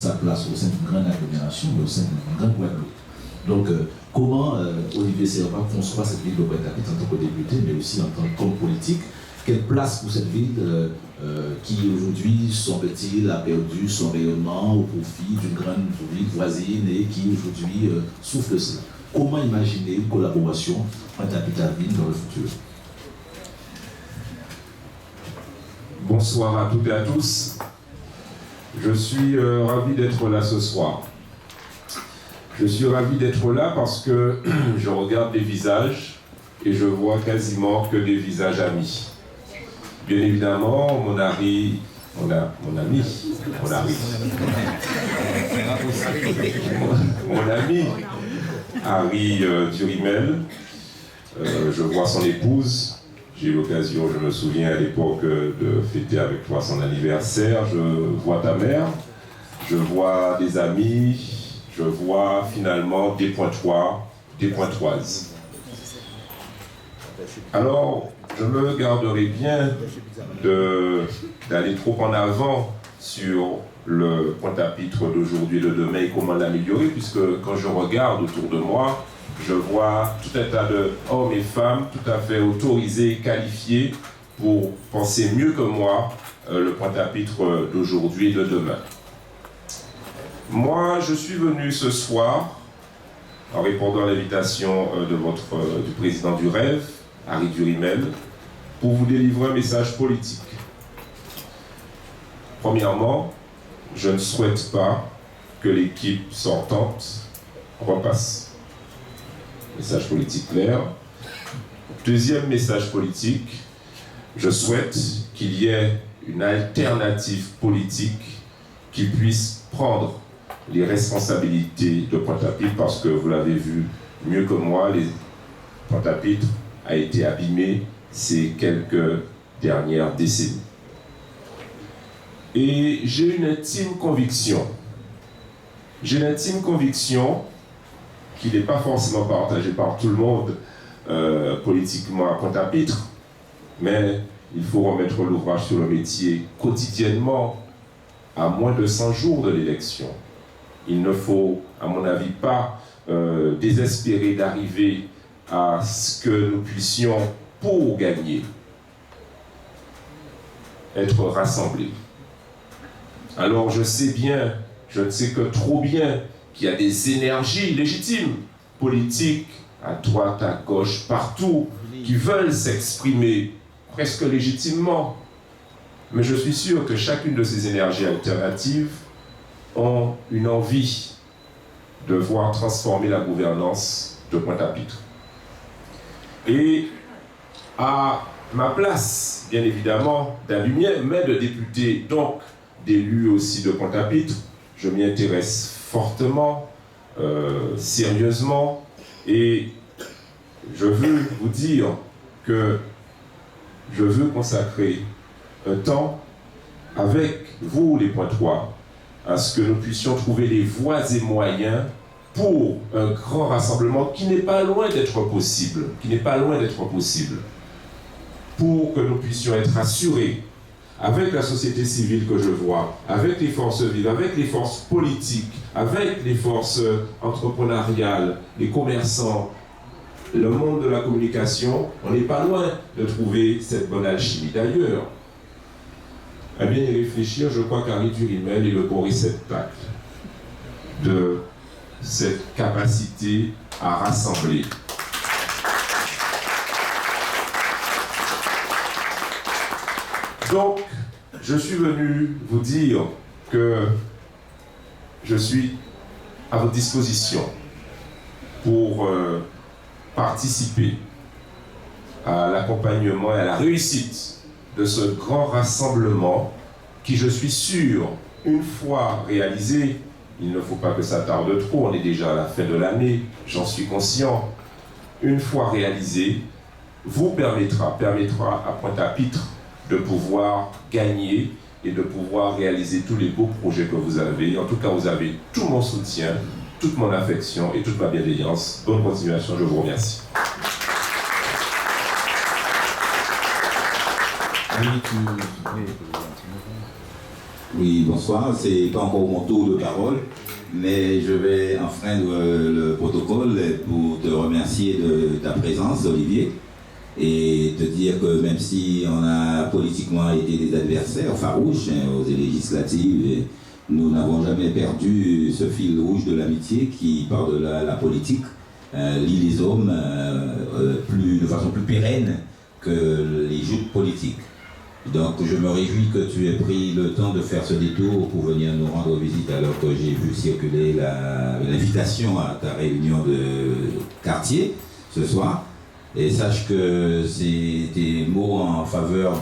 sa place au sein d'une grande agglomération, mais au sein d'une grande Guadeloupe. Donc, comment Olivier Servat conçoit cette ville de Pointe-à-Pitre en tant que député, mais aussi en tant qu'homme politique? Quelle place pour cette ville qui aujourd'hui, semble-t-il, a perdu son rayonnement au profit d'une grande ville voisine et qui aujourd'hui souffle cela? Comment imaginer une collaboration Pointe-à-Pitre-ville dans le futur? Bonsoir à toutes et à tous. Je suis ravi d'être là ce soir. Je suis ravi d'être là parce que je regarde des visages et je vois quasiment que des visages amis. Bien évidemment, mon ami, Harry Durimel, je vois son épouse. J'ai eu l'occasion, je me souviens à l'époque, de fêter avec toi son anniversaire. Je vois ta mère, je vois des amis, je vois finalement des pointois, des pointoises. Alors, je me garderai bien d'aller trop en avant sur le Pointe-à-Pitre d'aujourd'hui et de demain et comment l'améliorer, puisque quand je regarde autour de moi, je vois tout un tas d'hommes et femmes tout à fait autorisés et qualifiés pour penser mieux que moi le Pointe-à-Pitre d'aujourd'hui et de demain. Moi, je suis venu ce soir, en répondant à l'invitation du président du Rêve, Harry Durimel, pour vous délivrer un message politique. Premièrement, je ne souhaite pas que l'équipe sortante repasse. Message politique clair. Deuxième message politique, je souhaite qu'il y ait une alternative politique qui puisse prendre les responsabilités de Pointe-à-Pitre, parce que vous l'avez vu mieux que moi, Pointe-à-Pitre a été abîmé ces quelques dernières décennies. Et j'ai une intime conviction qui n'est pas forcément partagée par tout le monde politiquement à Pointe-à-Pitre, mais il faut remettre l'ouvrage sur le métier quotidiennement à moins de 100 jours de l'élection. Il ne faut, à mon avis, pas désespérer d'arriver à ce que nous puissions, pour gagner, être rassemblés. Alors je sais bien, je ne sais que trop bien, qu'il y a des énergies légitimes, politiques, à droite, à gauche, partout, qui veulent s'exprimer presque légitimement. Mais je suis sûr que chacune de ces énergies alternatives ont une envie de voir transformer la gouvernance de Pointe-à-Pitre. Et à ma place, bien évidemment, d'Alumière, mais de député, donc d'élu aussi de Pointe-à-Pitre, je m'y intéresse fortement, sérieusement, et je veux vous dire que je veux consacrer un temps avec vous, les Pointois, à ce que nous puissions trouver les voies et moyens pour un grand rassemblement qui n'est pas loin d'être possible, pour que nous puissions être assurés avec la société civile que je vois, avec les forces vives, avec les forces politiques, avec les forces entrepreneuriales, les commerçants, le monde de la communication, on n'est pas loin de trouver cette bonne alchimie. D'ailleurs, à bien y réfléchir, je crois qu'Harry Durimel est le bon réceptacle de cette capacité à rassembler. Donc, je suis venu vous dire que je suis à votre disposition pour participer à l'accompagnement et à la réussite de ce grand rassemblement qui, je suis sûr, une fois réalisé, il ne faut pas que ça tarde trop, on est déjà à la fin de l'année, j'en suis conscient, une fois réalisé, vous permettra à Pointe-à-Pitre de pouvoir gagner et de pouvoir réaliser tous les beaux projets que vous avez. En tout cas, vous avez tout mon soutien, toute mon affection et toute ma bienveillance. Bonne continuation, je vous remercie. Oui, bonsoir. C'est pas encore mon tour de parole, mais je vais enfreindre le protocole pour te remercier de ta présence, Olivier, et te dire que même si on a politiquement été des adversaires farouches aux législatives, nous n'avons jamais perdu ce fil rouge de l'amitié qui, par-delà la politique, lie les hommes de façon plus pérenne que les joutes politiques. Donc je me réjouis que tu aies pris le temps de faire ce détour pour venir nous rendre visite alors que j'ai vu circuler l'invitation à ta réunion de quartier ce soir. Et sache que tes mots en faveur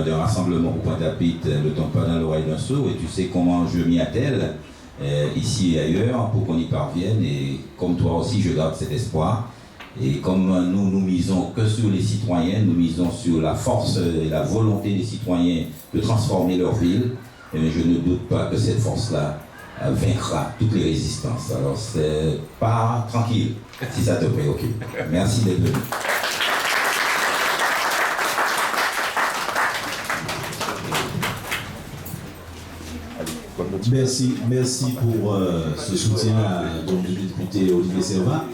d'un rassemblement au Pointe-à-Pitre ne tombent pas dans l'oreille d'un sourd, et tu sais comment je m'y attelle ici et ailleurs pour qu'on y parvienne. Et comme toi aussi, je garde cet espoir. Et comme nous misons que sur les citoyens, nous misons sur la force et la volonté des citoyens de transformer leur ville, et je ne doute pas que cette force-là vaincra toutes les résistances. Alors c'est pas tranquille, si ça te préoccupe. Merci d'être venu. Merci pour ce soutien à donc, du député Olivier Servat.